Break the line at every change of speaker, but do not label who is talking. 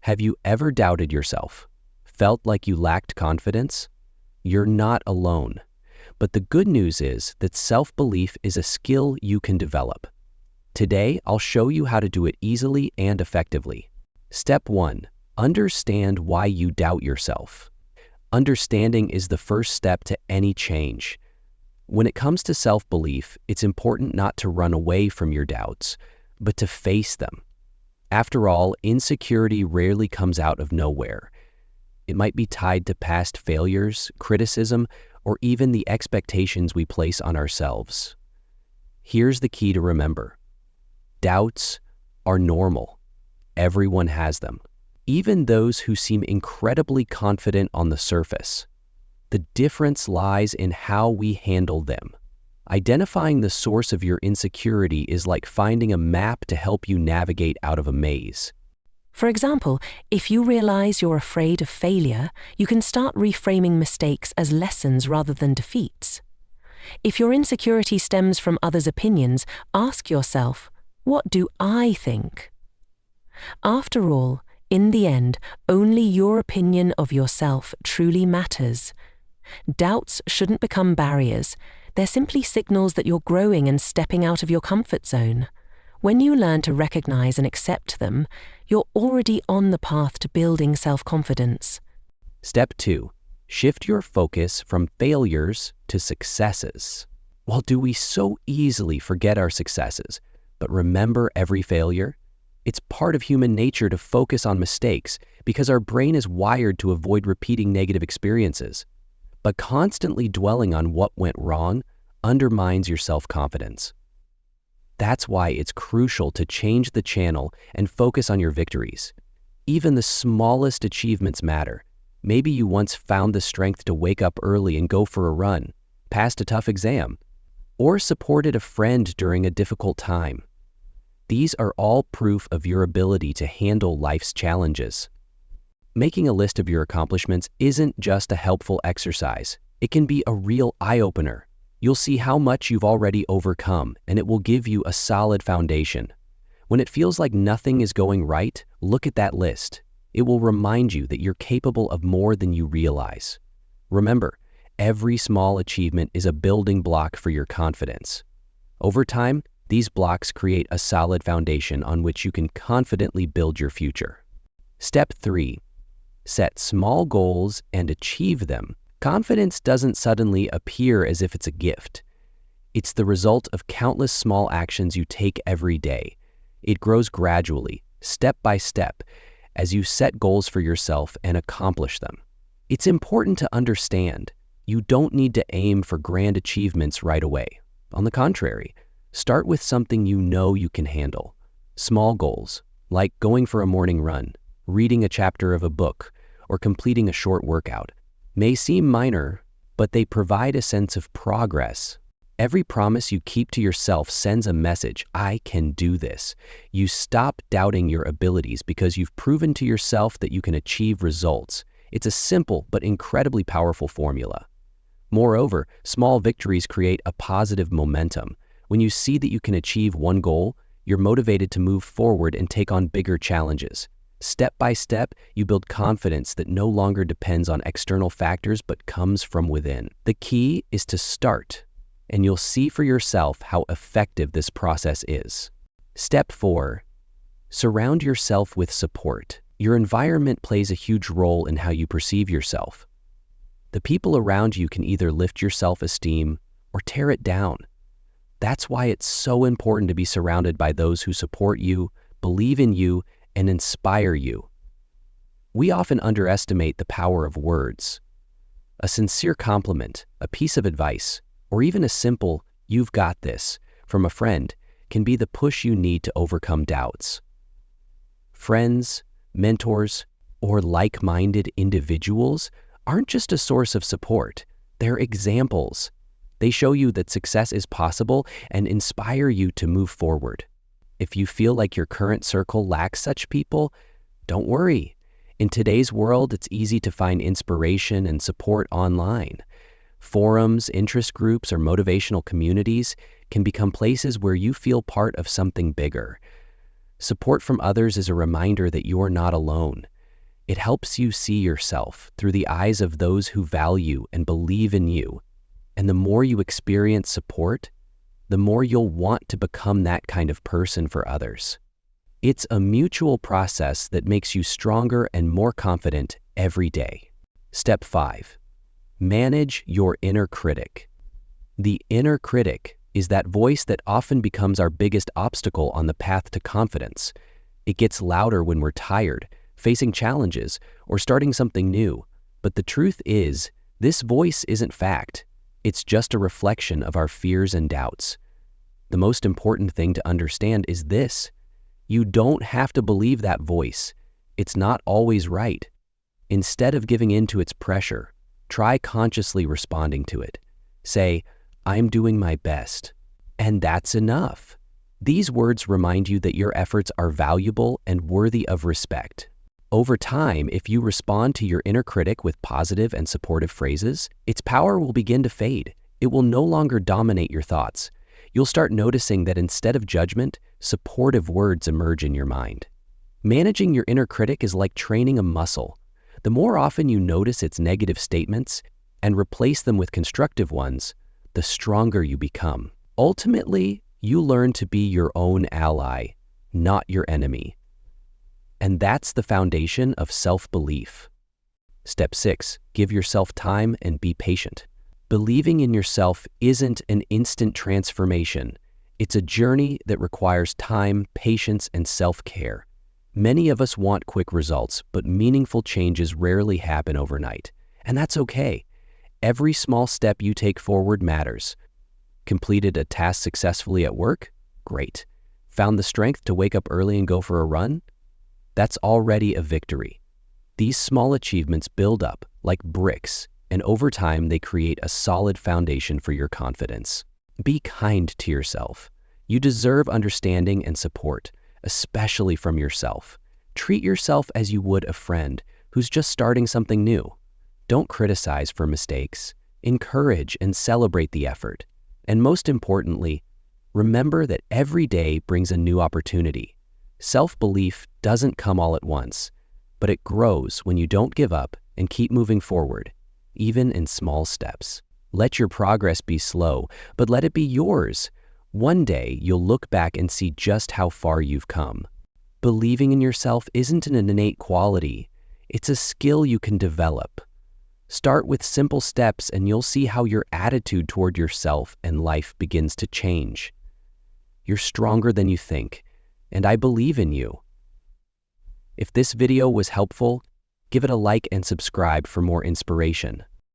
Have you ever doubted yourself? Felt like you lacked confidence? You're not alone. But the good news is that self-belief is a skill you can develop. Today, I'll show you how to do it easily and effectively. Step 1. Understand why you doubt yourself. Understanding is the first step to any change. When it comes to self-belief, it's important not to run away from your doubts, but to face them. After all, insecurity rarely comes out of nowhere. It might be tied to past failures, criticism, or even the expectations we place on ourselves. Here's the key to remember. Doubts are normal. Everyone has them, even those who seem incredibly confident on the surface. The difference lies in how we handle them. Identifying the source of your insecurity is like finding a map to help you navigate out of a maze.
For example, if you realize you're afraid of failure, you can start reframing mistakes as lessons rather than defeats. If your insecurity stems from others' opinions, ask yourself, what do I think? After all, in the end, only your opinion of yourself truly matters. Doubts shouldn't become barriers. They're simply signals that you're growing and stepping out of your comfort zone. When you learn to recognize and accept them, you're already on the path to building self-confidence.
Step 2. Shift your focus from failures to successes. Well, do we so easily forget our successes, but remember every failure? It's part of human nature to focus on mistakes because our brain is wired to avoid repeating negative experiences. But constantly dwelling on what went wrong undermines your self-confidence. That's why it's crucial to change the channel and focus on your victories. Even the smallest achievements matter. Maybe you once found the strength to wake up early and go for a run, passed a tough exam, or supported a friend during a difficult time. These are all proof of your ability to handle life's challenges. Making a list of your accomplishments isn't just a helpful exercise. It can be a real eye-opener. You'll see how much you've already overcome, and it will give you a solid foundation. When it feels like nothing is going right, look at that list. It will remind you that you're capable of more than you realize. Remember, every small achievement is a building block for your confidence. Over time, these blocks create a solid foundation on which you can confidently build your future. Step 3. Set small goals and achieve them. Confidence doesn't suddenly appear as if it's a gift. It's the result of countless small actions you take every day. It grows gradually, step by step, as you set goals for yourself and accomplish them. It's important to understand you don't need to aim for grand achievements right away. On the contrary, start with something you know you can handle. Small goals, like going for a morning run, reading a chapter of a book, or completing a short workout, may seem minor, but they provide a sense of progress. Every promise you keep to yourself sends a message, I can do this. You stop doubting your abilities because you've proven to yourself that you can achieve results. It's a simple but incredibly powerful formula. Moreover, small victories create a positive momentum. When you see that you can achieve one goal, you're motivated to move forward and take on bigger challenges. Step by step, you build confidence that no longer depends on external factors but comes from within. The key is to start, and you'll see for yourself how effective this process is. Step 4. Surround yourself with support. Your environment plays a huge role in how you perceive yourself. The people around you can either lift your self-esteem or tear it down. That's why it's so important to be surrounded by those who support you, believe in you, and inspire you. We often underestimate the power of words. A sincere compliment, a piece of advice, or even a simple, "You've got this," from a friend can be the push you need to overcome doubts. Friends, mentors, or like-minded individuals aren't just a source of support, they're examples. They show you that success is possible and inspire you to move forward. If you feel like your current circle lacks such people, don't worry. In today's world, it's easy to find inspiration and support online. Forums, interest groups, or motivational communities can become places where you feel part of something bigger. Support from others is a reminder that you're not alone. It helps you see yourself through the eyes of those who value and believe in you. And the more you experience support, the more you'll want to become that kind of person for others. It's a mutual process that makes you stronger and more confident every day. Step 5. Manage your inner critic. The inner critic is that voice that often becomes our biggest obstacle on the path to confidence. It gets louder when we're tired, facing challenges, or starting something new. But the truth is, this voice isn't fact. It's just a reflection of our fears and doubts. The most important thing to understand is this: you don't have to believe that voice. It's not always right. Instead of giving in to its pressure, try consciously responding to it. Say, "I'm doing my best." And that's enough. These words remind you that your efforts are valuable and worthy of respect. Over time, if you respond to your inner critic with positive and supportive phrases, its power will begin to fade. It will no longer dominate your thoughts. You'll start noticing that instead of judgment, supportive words emerge in your mind. Managing your inner critic is like training a muscle. The more often you notice its negative statements and replace them with constructive ones, the stronger you become. Ultimately, you learn to be your own ally, not your enemy. And that's the foundation of self-belief. Step 6. Give yourself time and be patient. Believing in yourself isn't an instant transformation. It's a journey that requires time, patience, and self-care. Many of us want quick results, but meaningful changes rarely happen overnight. And that's okay. Every small step you take forward matters. Completed a task successfully at work? Great. Found the strength to wake up early and go for a run? That's already a victory. These small achievements build up like bricks, and over time they create a solid foundation for your confidence. Be kind to yourself. You deserve understanding and support, especially from yourself. Treat yourself as you would a friend who's just starting something new. Don't criticize for mistakes. Encourage and celebrate the effort. And most importantly, remember that every day brings a new opportunity. Self-belief doesn't come all at once, but it grows when you don't give up and keep moving forward, even in small steps. Let your progress be slow, but let it be yours. One day, you'll look back and see just how far you've come. Believing in yourself isn't an innate quality. It's a skill you can develop. Start with simple steps and you'll see how your attitude toward yourself and life begins to change. You're stronger than you think, and I believe in you. If this video was helpful, give it a like and subscribe for more inspiration.